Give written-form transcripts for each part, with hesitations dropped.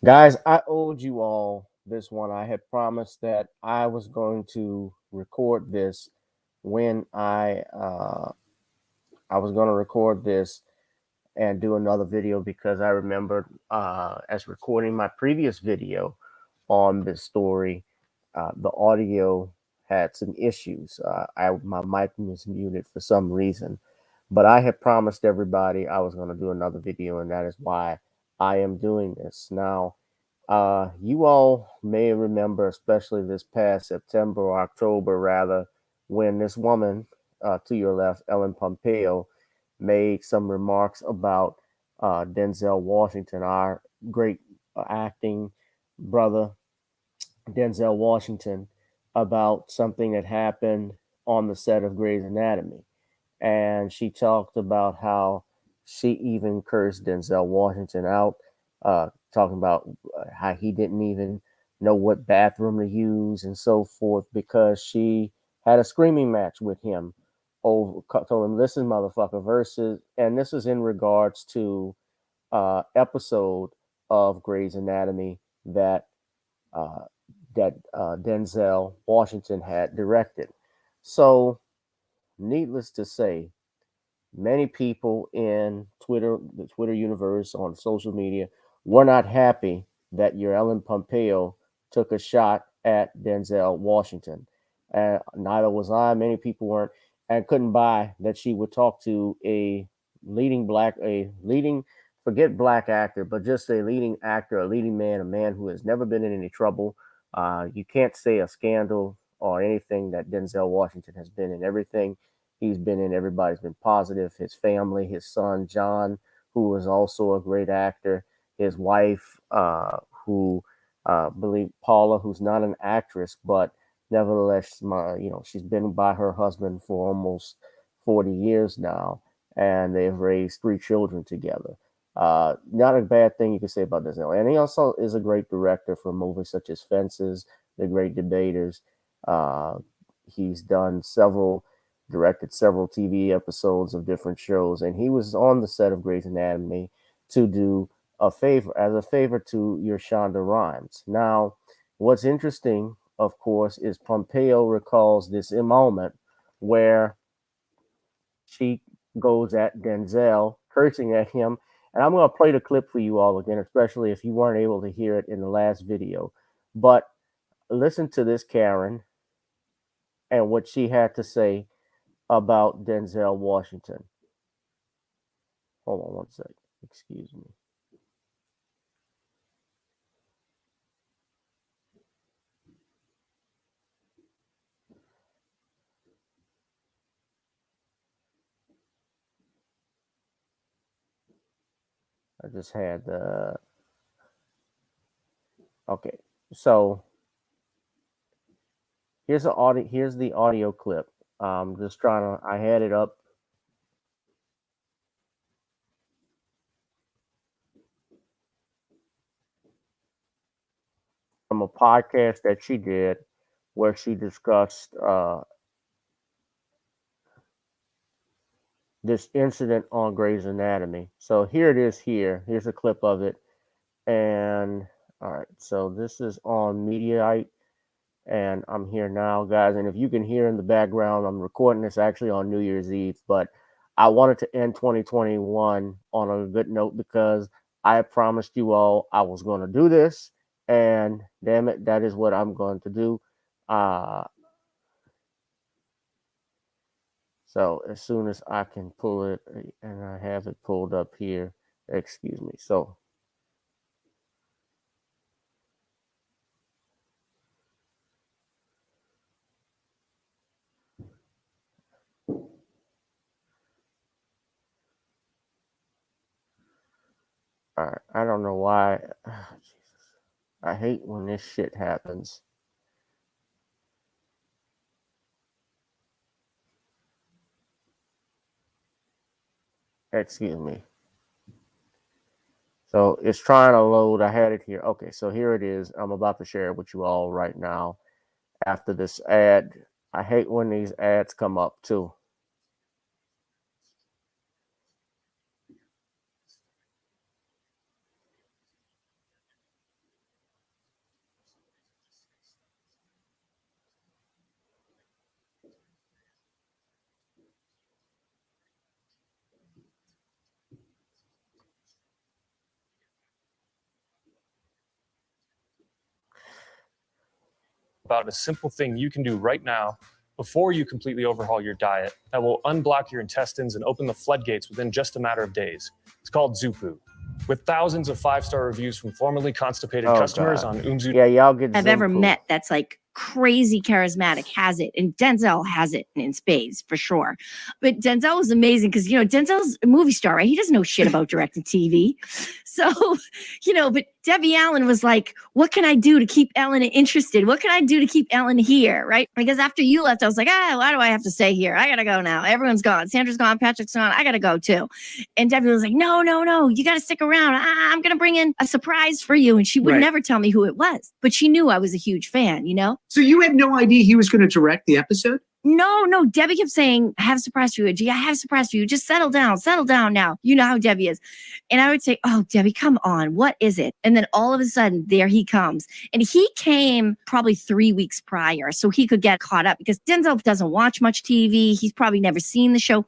Guys, I owed you all this one. I had promised that I was going to record this when I was going to record this and do another video because I remembered as recording my previous video on this story, the audio had some issues. My mic was muted for some reason, but I had promised everybody I was going to do another video, and that is why I am doing this now. You all may remember, especially this past September or October, rather, when this woman to your left, Ellen Pompeo, made some remarks about Denzel Washington, our great acting brother, Denzel Washington, about something that happened on the set of Grey's Anatomy. And she talked about how she even cursed Denzel Washington out, talking about how he didn't even know what bathroom to use and so forth because she had a screaming match with him. Over, told him, "Listen, motherfucker," versus, and this is in regards to episode of Grey's Anatomy that uh, Denzel Washington had directed. So, needless to say, many people in the Twitter universe, on social media, were not happy that your Ellen Pompeo took a shot at Denzel Washington. And neither was I. Many people weren't and couldn't buy that she would talk to a leading, forget black actor, but just a leading actor, a leading man, a man who has never been in any trouble. You can't say a scandal or anything that Denzel Washington has been in. Everything he's been in, everybody's been positive. His family, his son John, who is also a great actor, his wife, who believe Paula, who's not an actress, but nevertheless, she's been by her husband for almost 40 years now, and they've raised three children together. Not a bad thing you can say about this. And he also is a great director for movies such as Fences, The Great Debaters. Uh, he's directed several TV episodes of different shows, and he was on the set of Grey's Anatomy to do a favor to your Shonda Rhimes. Now, what's interesting, of course, is Pompeo recalls this moment where she goes at Denzel, cursing at him. And I'm going to play the clip for you all again, especially if you weren't able to hear it in the last video. But listen to this, Karen, and what she had to say about Denzel Washington. Hold on one sec. Excuse me. I just had the. Okay. So here's the audio clip. Just trying to. I had it up from a podcast that she did where she discussed this incident on Grey's Anatomy. So here it is here. Here's a clip of it. And all right, so this is on Mediaite, and I'm here now, guys. And if you can hear in the background, I'm recording this actually on New Year's Eve, but I wanted to end 2021 on a good note because I promised you all I was going to do this, and damn it, that is what I'm going to do. Uh, so as soon as I can pull it, and I have it pulled up here, excuse me. So all right, I don't know why. Jesus, I hate when this shit happens. Excuse me. So it's trying to load. I had it here. Okay, so here it is. I'm about to share it with you all right now after this ad. I hate when these ads come up too. about a simple thing you can do right now before you completely overhaul your diet that will unblock your intestines and open the floodgates within just a matter of days. It's called Zupu. With thousands of 5-star reviews from formerly constipated customers on Umzu. Yeah, y'all get I've ever met that's like crazy charismatic has it, and Denzel has it in spades for sure. But Denzel was amazing because, you know, Denzel's a movie star, right? He doesn't know shit about directing TV. So, you know, but Debbie Allen was like, what can I do to keep Ellen interested? What can I do to keep Ellen here, right? Because after you left, I was like, why do I have to stay here? I gotta go now. Everyone's gone. Sandra's gone. Patrick's gone. I gotta go too. And Debbie was like, no, you gotta stick around. I'm gonna bring in a surprise for you. And she would never tell me who it was, but she knew I was a huge fan, you know? So you had no idea he was going to direct the episode? No. Debbie kept saying, I have a surprise for you. G, I have a surprise for you. Just settle down now. You know how Debbie is. And I would say, oh, Debbie, come on. What is it? And then all of a sudden, there he comes. And he came probably 3 weeks prior so he could get caught up because Denzel doesn't watch much TV. He's probably never seen the show.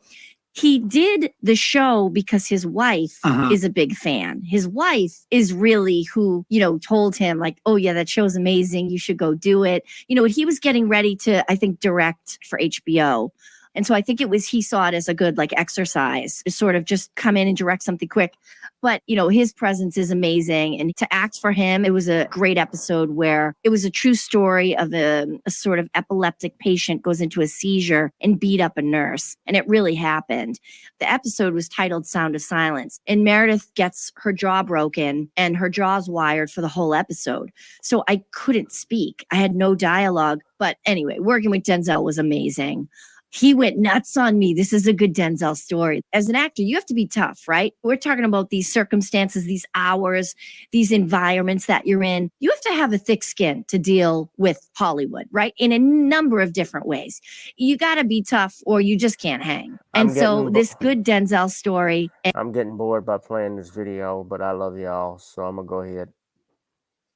He did the show because his wife is a big fan. His wife is really who, you know, told him like, oh yeah, that show's amazing. You should go do it. You know, he was getting ready to, I think, direct for HBO. And so I think he saw it as a good like exercise to sort of just come in and direct something quick. But, you know, his presence is amazing. And to act for him, it was a great episode where it was a true story of a sort of epileptic patient goes into a seizure and beat up a nurse. And it really happened. The episode was titled Sound of Silence. And Meredith gets her jaw broken and her jaw's wired for the whole episode. So I couldn't speak. I had no dialogue. But anyway, working with Denzel was amazing. He went nuts on me. This is a good Denzel story. As an actor, you have to be tough, right? We're talking about these circumstances, these hours, these environments that you're in. You have to have a thick skin to deal with Hollywood, right? In a number of different ways. You got to be tough or you just can't hang. And so this good Denzel story. I'm getting bored by playing this video, but I love y'all, so I'm going to go ahead.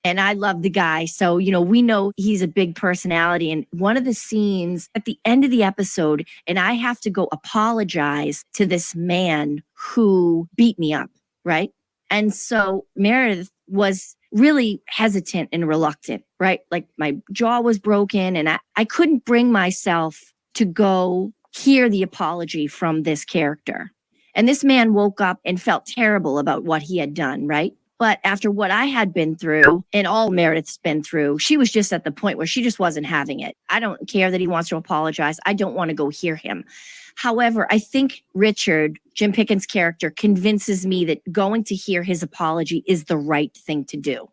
And I love the guy. So, you know, we know he's a big personality. And one of the scenes at the end of the episode, and I have to go apologize to this man who beat me up, right? And so Meredith was really hesitant and reluctant, right? Like my jaw was broken and I couldn't bring myself to go hear the apology from this character. And this man woke up and felt terrible about what he had done, right? But after what I had been through and all Meredith's been through, she was just at the point where she just wasn't having it. I don't care that he wants to apologize. I don't want to go hear him. However, I think Richard, Jim Pickens' character, convinces me that going to hear his apology is the right thing to do.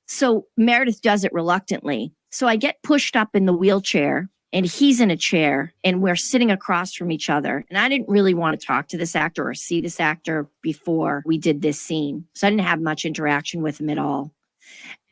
So Meredith does it reluctantly. So I get pushed up in the wheelchair and he's in a chair and we're sitting across from each other. And I didn't really want to talk to this actor or see this actor before we did this scene. So I didn't have much interaction with him at all.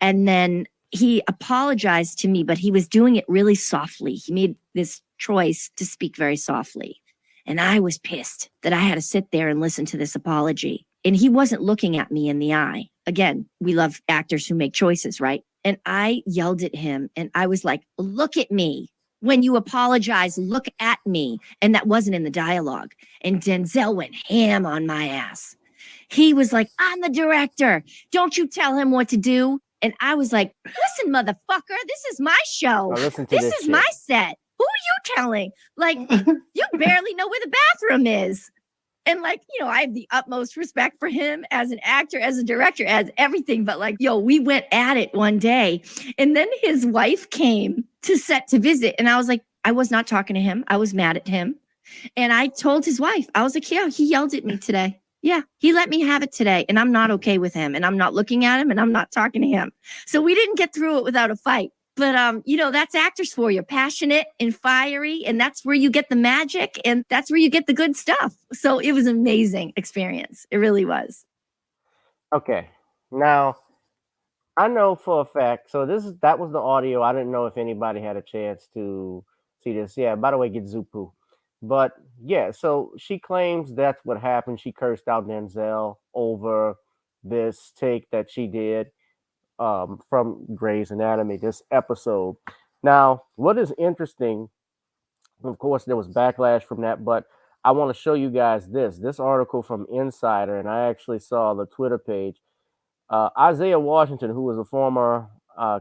And then he apologized to me, but he was doing it really softly. He made this choice to speak very softly. And I was pissed that I had to sit there and listen to this apology. And he wasn't looking at me in the eye. Again, we love actors who make choices, right? And I yelled at him and I was like, look at me. When you apologize, look at me. And that wasn't in the dialogue. And Denzel went ham on my ass. He was like, I'm the director. Don't you tell him what to do. And I was like, listen, motherfucker, this is my show. This is my set. Who are you telling? Like, you barely know where the bathroom is. And like, you know, I have the utmost respect for him as an actor, as a director, as everything. But like, we went at it one day. And then his wife came to set to visit. And I was like, I was not talking to him. I was mad at him. And I told his wife, I was like, yeah, he yelled at me today. Yeah, he let me have it today. And I'm not okay with him. And I'm not looking at him and I'm not talking to him. So we didn't get through it without a fight. But, you know, that's actors for you, passionate and fiery. And that's where you get the magic and that's where you get the good stuff. So it was an amazing experience. It really was. Okay. Now, I know for a fact. So that was the audio. I didn't know if anybody had a chance to see this. Yeah, by the way, get Zupu. But yeah, so she claims that's what happened. She cursed out Denzel over this take that she did from Grey's Anatomy, this episode. Now, what is interesting, of course, there was backlash from that, but I want to show you guys this article from Insider, and I actually saw the Twitter page. Isaiah Washington, who was a former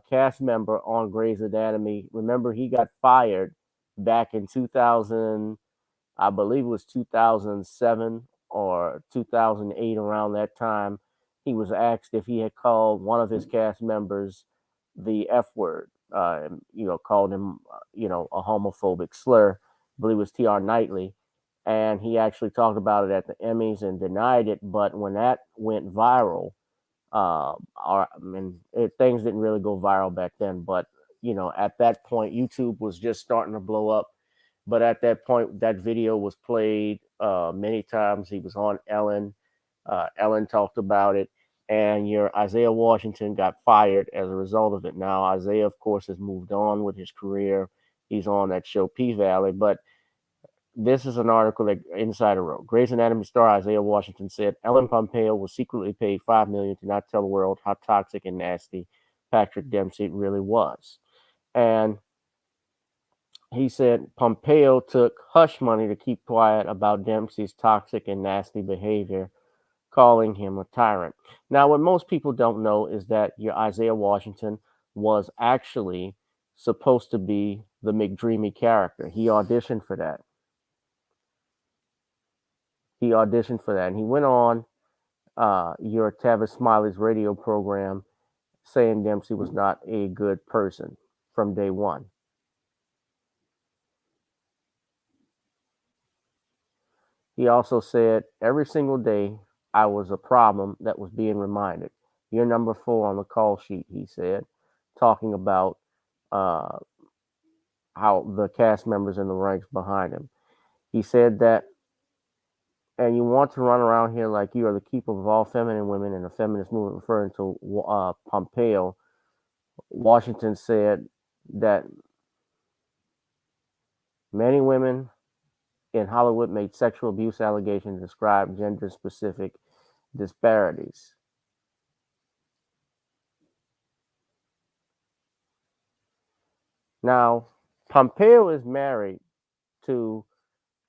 cast member on Grey's Anatomy. Remember, he got fired back in 2000, I believe it was 2007 or 2008, around that time. He was asked if he had called one of his cast members the F word, called him, a homophobic slur. I believe it was T.R. Knightley. And he actually talked about it at the Emmys and denied it. But when that went viral, things didn't really go viral back then. But, at that point, YouTube was just starting to blow up. But at that point, that video was played many times. He was on Ellen. Ellen talked about it, and your Isaiah Washington got fired as a result of it. Now, Isaiah, of course, has moved on with his career. He's on that show P Valley. But this is an article that Insider wrote. Grey's Anatomy star Isaiah Washington said Ellen Pompeo was secretly paid $5 million to not tell the world how toxic and nasty Patrick Dempsey really was. And he said Pompeo took hush money to keep quiet about Dempsey's toxic and nasty behavior, calling him a tyrant. Now, what most people don't know is that your Isaiah Washington was actually supposed to be the McDreamy character. He auditioned for that. And he went on your Tavis Smiley's radio program saying Dempsey was not a good person from day one. He also said, every single day I was a problem that was being reminded. You're number 4 on the call sheet, he said, talking about uh, how the cast members in the ranks behind him. He said that, and you want to run around here like you are the keeper of all feminine women in the feminist movement, referring to Pompeo. Washington said that many women in Hollywood made sexual abuse allegations and described gender-specific disparities. Now, Pompeo is married to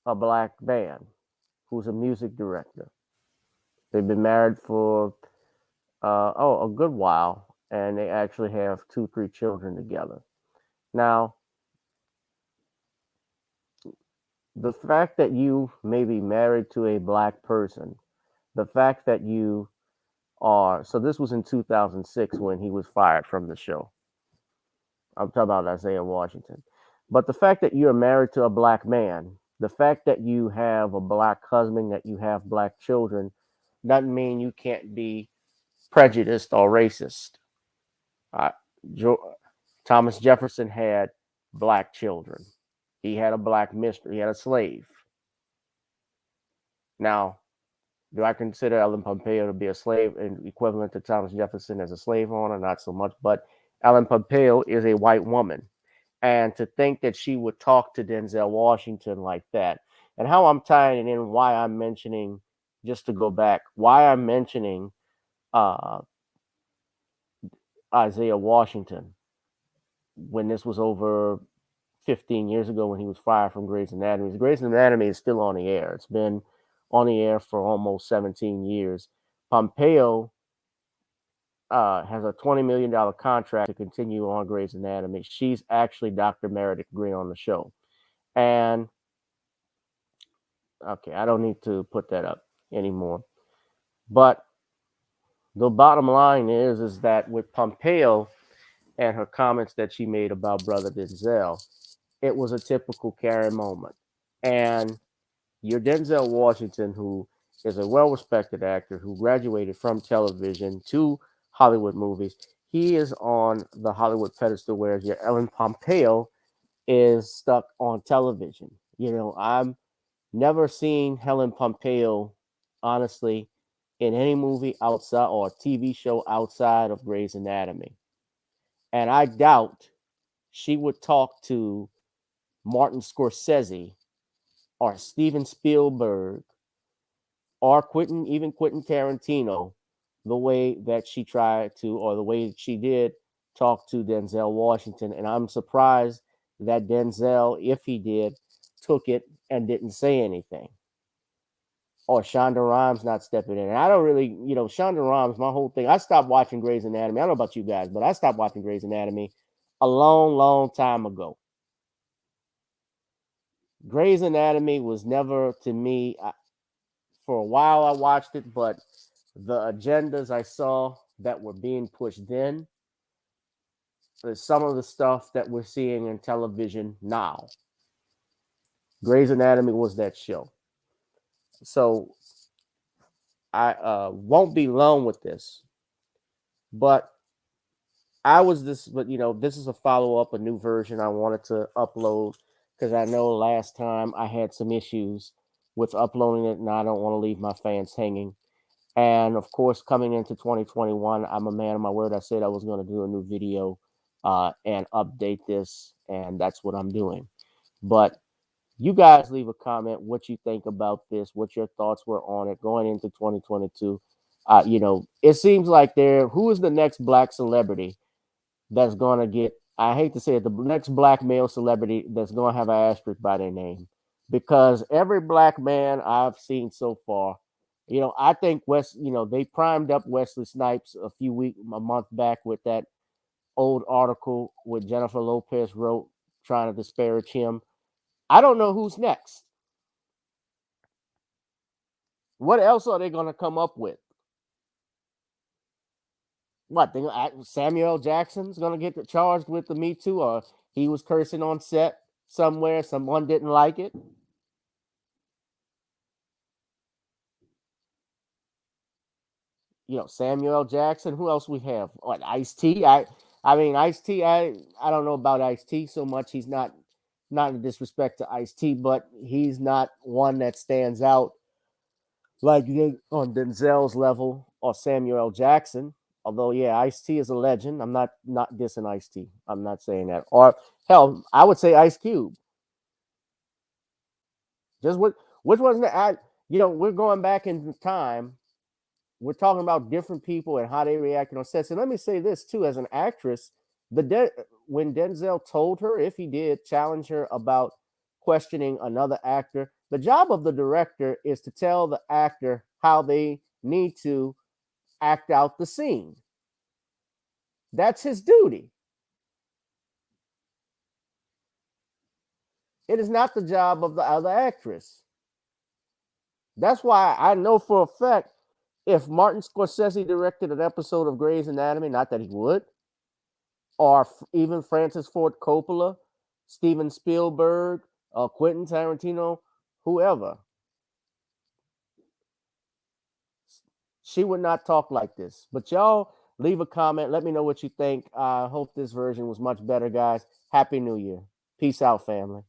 a black man who's a music director. They've been married for a good while, and they actually have 2-3 children together. Now, the fact that you may be married to a black person, the fact that you are, so this was in 2006 when he was fired from the show. I'm talking about Isaiah Washington. But the fact that you're married to a black man, the fact that you have a black husband, that you have black children, doesn't mean you can't be prejudiced or racist. Uh, Thomas Jefferson had black children. He had a black mistress. He had a slave. Now, do I consider Ellen Pompeo to be a slave and equivalent to Thomas Jefferson as a slave owner? Not so much. But Ellen Pompeo is a white woman. And to think that she would talk to Denzel Washington like that, and how I'm tying it in, why I'm mentioning, just to go back, why I'm mentioning Isaiah Washington when this was over 15 years ago when he was fired from Grey's Anatomy. Grey's Anatomy is still on the air. It's been on the air for almost 17 years. Pompeo has a $20 million contract to continue on Grey's Anatomy. She's actually Dr. Meredith Green on the show. And okay, I don't need to put that up anymore. But the bottom line is that with Pompeo and her comments that she made about Brother Denzel, it was a typical Karen moment. And your Denzel Washington, who is a well-respected actor who graduated from television to Hollywood movies, he is on the Hollywood pedestal, whereas your Ellen Pompeo is stuck on television. I'm never seen Helen Pompeo, honestly, in any movie outside or TV show outside of Grey's Anatomy. And I doubt she would talk to Martin Scorsese or Steven Spielberg or even Quentin Tarantino the way that she tried to, or the way that she did talk to Denzel Washington. And I'm surprised that Denzel, if he did, took it and didn't say anything. or Shonda Rhimes not stepping in. And I don't really, Shonda Rhimes, my whole thing, I stopped watching Grey's Anatomy. I don't know about you guys, but I stopped watching Grey's Anatomy a long, long time ago. Grey's Anatomy was never, to me, for a while I watched it, but the agendas I saw that were being pushed then is some of the stuff that we're seeing in television now. Grey's Anatomy was that show. So I won't be long with this, but this is a follow up, a new version I wanted to upload because I know last time I had some issues with uploading it and I don't want to leave my fans hanging. And of course, coming into 2021, I'm a man of my word. I said I was going to do a new video and update this, and that's what I'm doing. But you guys leave a comment what you think about this, what your thoughts were on it going into 2022. It seems like who is the next black celebrity that's going to get, I hate to say it, the next black male celebrity that's going to have an asterisk by their name. Because every black man I've seen so far, I think they primed up Wesley Snipes a month back with that old article with Jennifer Lopez wrote trying to disparage him. I don't know who's next. What else are they going to come up with? What, Samuel Jackson's going to get charged with the Me Too, or he was cursing on set somewhere, someone didn't like it? Samuel Jackson. Who else we have? What, Ice-T? I mean, Ice-T, I don't know about Ice-T so much. He's not a disrespect to Ice-T, but he's not one that stands out like on Denzel's level or Samuel Jackson. Although, yeah, Ice-T is a legend. I'm not dissing Ice-T. I'm not saying that. Or hell, I would say Ice Cube. Just which wasn't we're going back in time. We're talking about different people and how they reacted on sets. And let me say this too, as an actress, when Denzel told her, if he did, challenge her about questioning another actor, the job of the director is to tell the actor how they need to act out the scene. That's his duty. It is not the job of the other actress. That's why I know for a fact if Martin Scorsese directed an episode of Grey's Anatomy, not that he would, or even Francis Ford Coppola, Steven Spielberg, Quentin Tarantino, whoever, she would not talk like this. But y'all leave a comment. Let me know what you think. I hope this version was much better, guys. Happy New Year. Peace out, family.